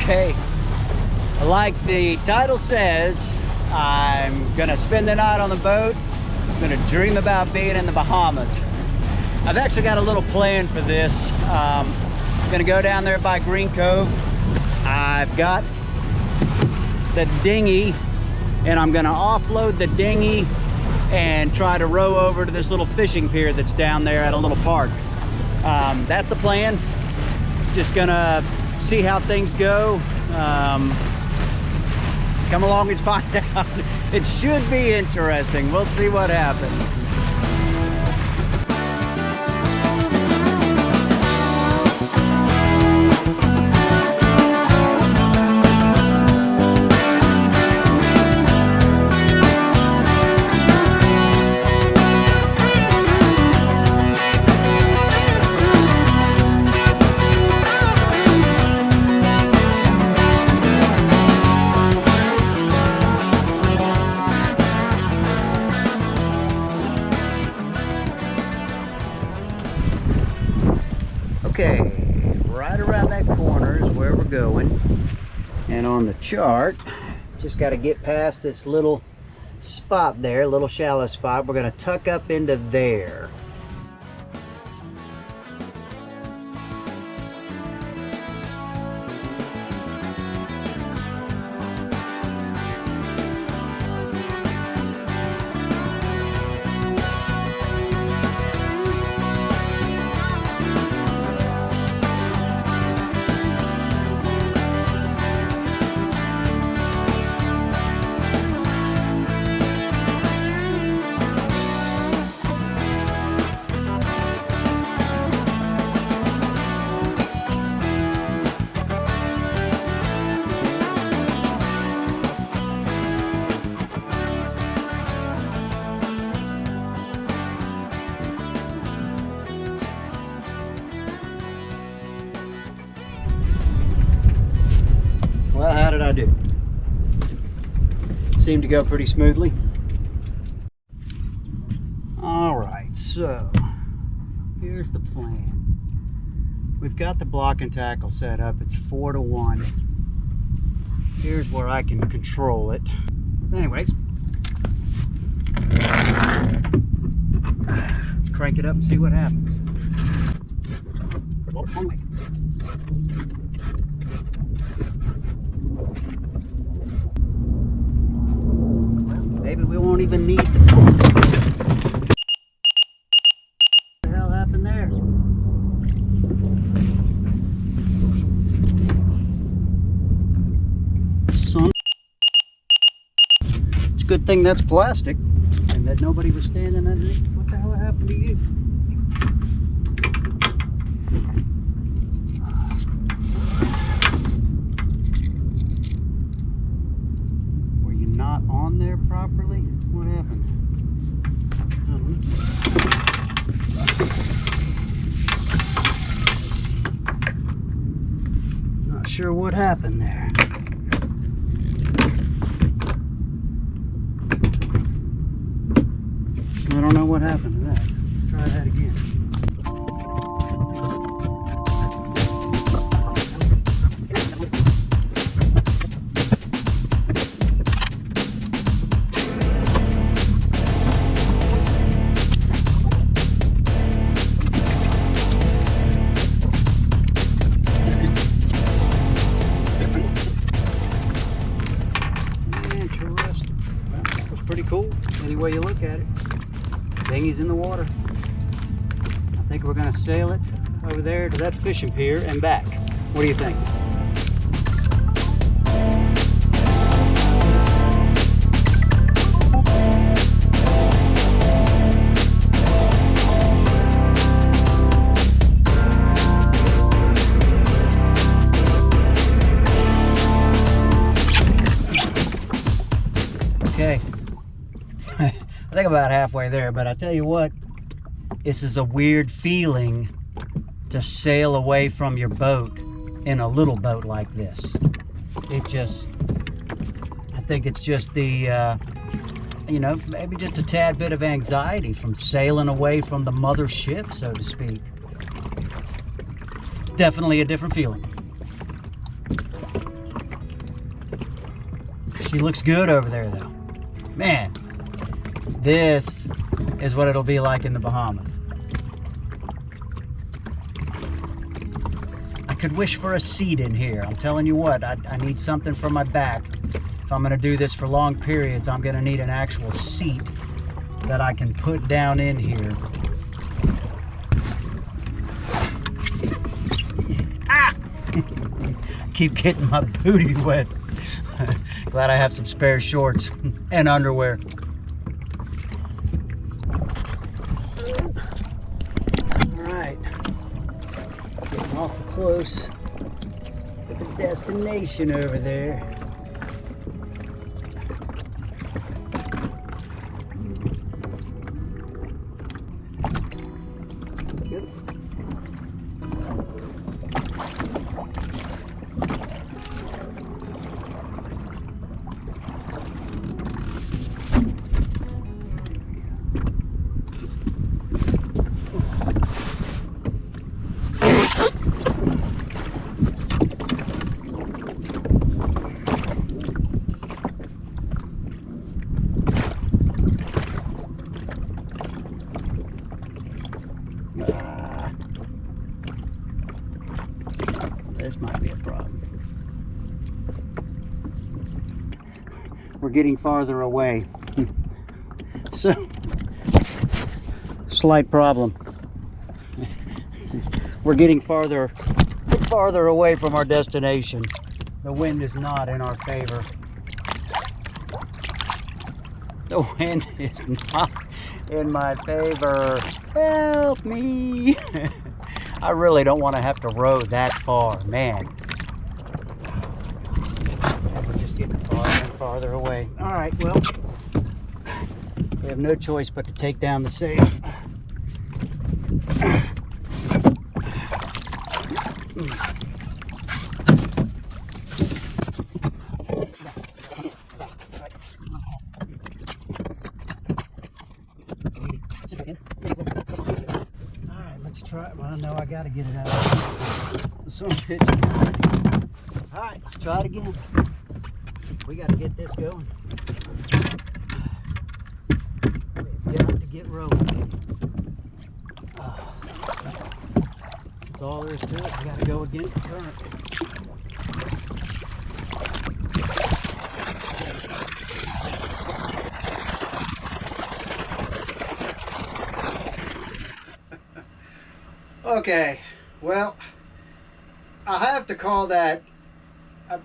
Okay, like the title says, I'm gonna spend the night on the boat. I'm gonna dream about being in the Bahamas. I've actually got a little plan for this. I'm gonna go down there by Green Cove. I've got the dinghy, and I'm gonna offload the dinghy and try to row over to this little fishing pier that's down there at a little park. That's the plan. Just gonna see how things go. Come along and find out. It should be interesting. We'll see what happens. Okay, right around that corner is where we're going. And on the chart, just got to get past this little spot there, a little shallow spot. We're going to tuck up into there. Well, how did I do? Seemed to go pretty smoothly. All right, so here's the plan. We've got the block and tackle set up. It's 4 to 1. Here's where I can control it. Anyways, let's crank it up and see what happens. Maybe we won't even need the pull. What the hell happened there? Son. It's a good thing that's plastic and that nobody was standing underneath. What the hell happened to you? Not on there properly? What happened? I don't know. Not sure what happened there. I don't know what happened to that. Let's try that again. Pretty cool, any way you look at it. Dinghy's in the water. I think we're going to sail it over there to that fishing pier and back. What do you think? Okay. I think about halfway there, but I tell you what, this is a weird feeling to sail away from your boat in a little boat like this. It just, I think it's just the, you know, maybe just a tad bit of anxiety from sailing away from the mother ship, so to speak. Definitely a different feeling. She looks good over there though. Man, this is what it'll be like in the Bahamas. I could wish for a seat in here. I'm telling you what, I need something for my back. If I'm gonna do this for long periods, I'm gonna need an actual seat that I can put down in here. Ah! Keep getting my booty wet. Glad I have some spare shorts and underwear. All right, getting awful close to the destination over there. This might be a problem. We're getting farther away. So, slight problem. We're getting farther away from our destination. The wind is not in our favor. The wind is not in my favor. Help me. I really don't want to have to row that far, man. And we're just getting farther and farther away. All right, well, we have no choice but to take down the sail. Well, no, I gotta get it out of the sun pitch. All right, let's try it again. We gotta get this going. We've got to get rolling. That's all there is to it. We gotta go against the current. Okay, well, I have to call that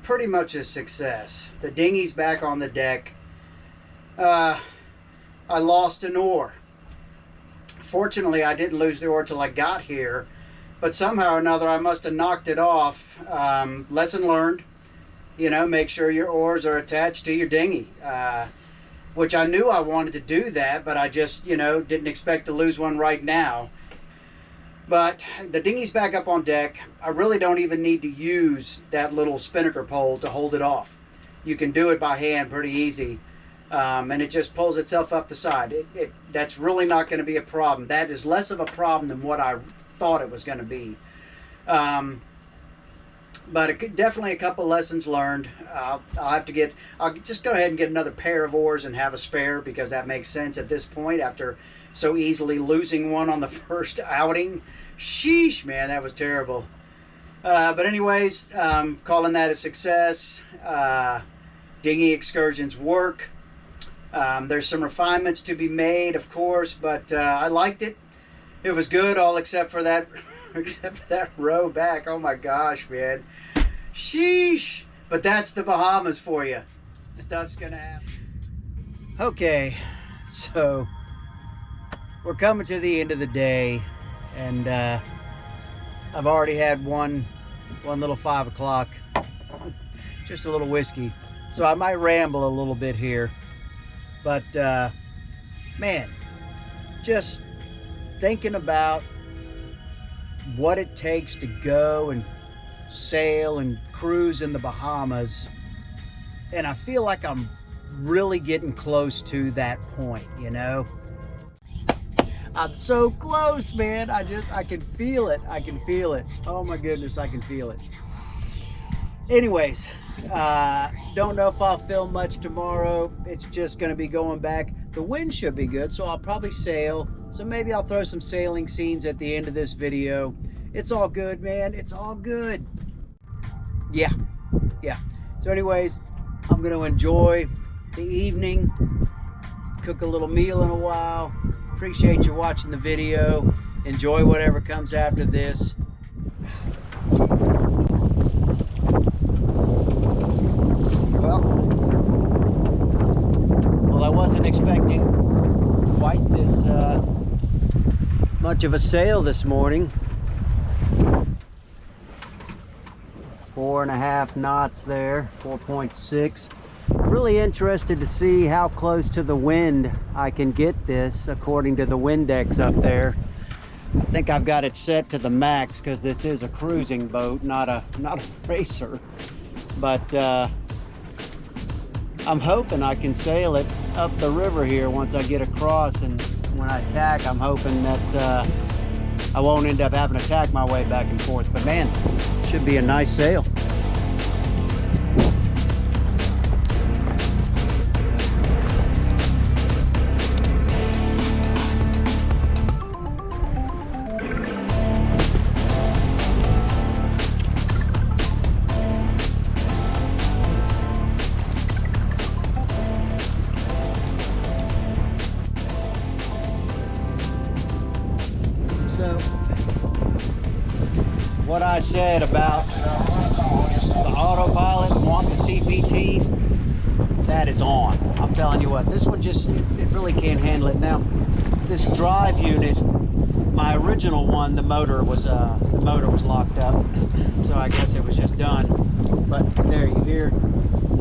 pretty much a success. The dinghy's back on the deck. I lost an oar. Fortunately, I didn't lose the oar till I got here, but somehow or another I must have knocked it off. Lesson learned, you know, make sure your oars are attached to your dinghy, which I knew I wanted to do that, but I just, you know, didn't expect to lose one right now. But the dinghy's back up on deck. I really don't even need to use that little spinnaker pole to hold it off. You can do it by hand pretty easy. And it just pulls itself up the side. That's really not going to be a problem. That is less of a problem than what I thought it was going to be. But definitely a couple lessons learned. I'll just go ahead and get another pair of oars and have a spare, because that makes sense at this point after so easily losing one on the first outing. Sheesh, man, that was terrible. But anyways, calling that a success. Dinghy excursions work. There's some refinements to be made, of course, but I liked it. It was good, all except for that row back. Oh my gosh, man. Sheesh. But that's the Bahamas for you. Stuff's gonna happen. Okay, so we're coming to the end of the day, and I've already had one little 5 o'clock, just a little whiskey, so I might ramble a little bit here, but man, just thinking about what it takes to go and sail and cruise in the Bahamas, and I feel like I'm really getting close to that point, you know. I'm so close, man. I can feel it. I can feel it. Oh my goodness, I can feel it. Anyways, Don't know if I'll film much tomorrow. It's just going to be going back. The wind should be good, so I'll probably sail. So maybe I'll throw some sailing scenes at the end of this video. It's all good, man. It's all good. Yeah. So anyways, I'm going to enjoy the evening, cook a little meal in a while. Appreciate you watching the video. Enjoy whatever comes after this. Well, I wasn't expecting quite this much of a sail this morning. 4.5 knots there, 4.6. Really interested to see how close to the wind I can get this according to the Windex up there. I think I've got it set to the max because this is a cruising boat, not a racer. But I'm hoping I can sail it up the river here once I get across, and when I tack, I'm hoping that I won't end up having to tack my way back and forth. But man, should be a nice sail. So, what I said about the autopilot and wanting the CPT, that is on. I'm telling you what, this one just, it really can't handle it. Now, this drive unit, my original one, the motor was locked up, so I guess it was just done. But there, you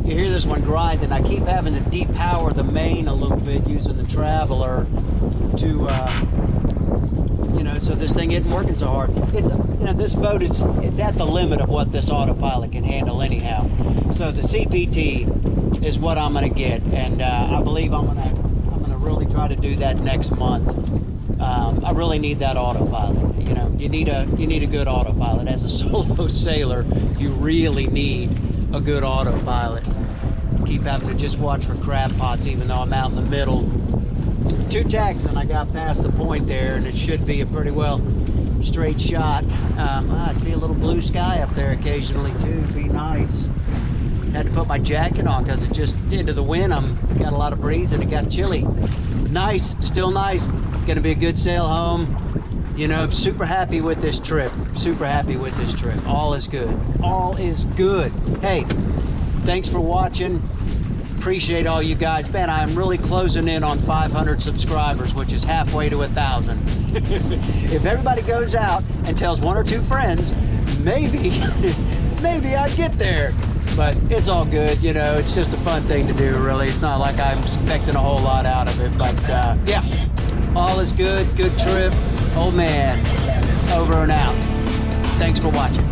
hear this one grinding. I keep having to depower the main a little bit using the Traveler to so this thing isn't working so hard. It's, this boat it's at the limit of what this autopilot can handle anyhow. So the CPT is what I'm gonna get, and I believe I'm gonna really try to do that next month. I really need that autopilot. You need a good autopilot. As a solo sailor, you really need a good autopilot. Keep having to just watch for crab pots, even though I'm out in the middle. 2 tacks and I got past the point there, and it should be a pretty well straight shot. I see a little blue sky up there occasionally too. Be nice. Had to put my jacket on because it just into the wind. Got a lot of breeze and it got chilly. Nice, still nice. Gonna be a good sail home. Super happy with this trip. Super happy with this trip. All is good. All is good. Hey, thanks for watching. Appreciate all you guys. Man, I am really closing in on 500 subscribers, which is halfway to 1,000. If everybody goes out and tells 1 or 2 friends, maybe I'd get there. But it's all good, it's just a fun thing to do, really. It's not like I'm expecting a whole lot out of it, but yeah, all is good. Good trip. Oh man, over and out. Thanks for watching.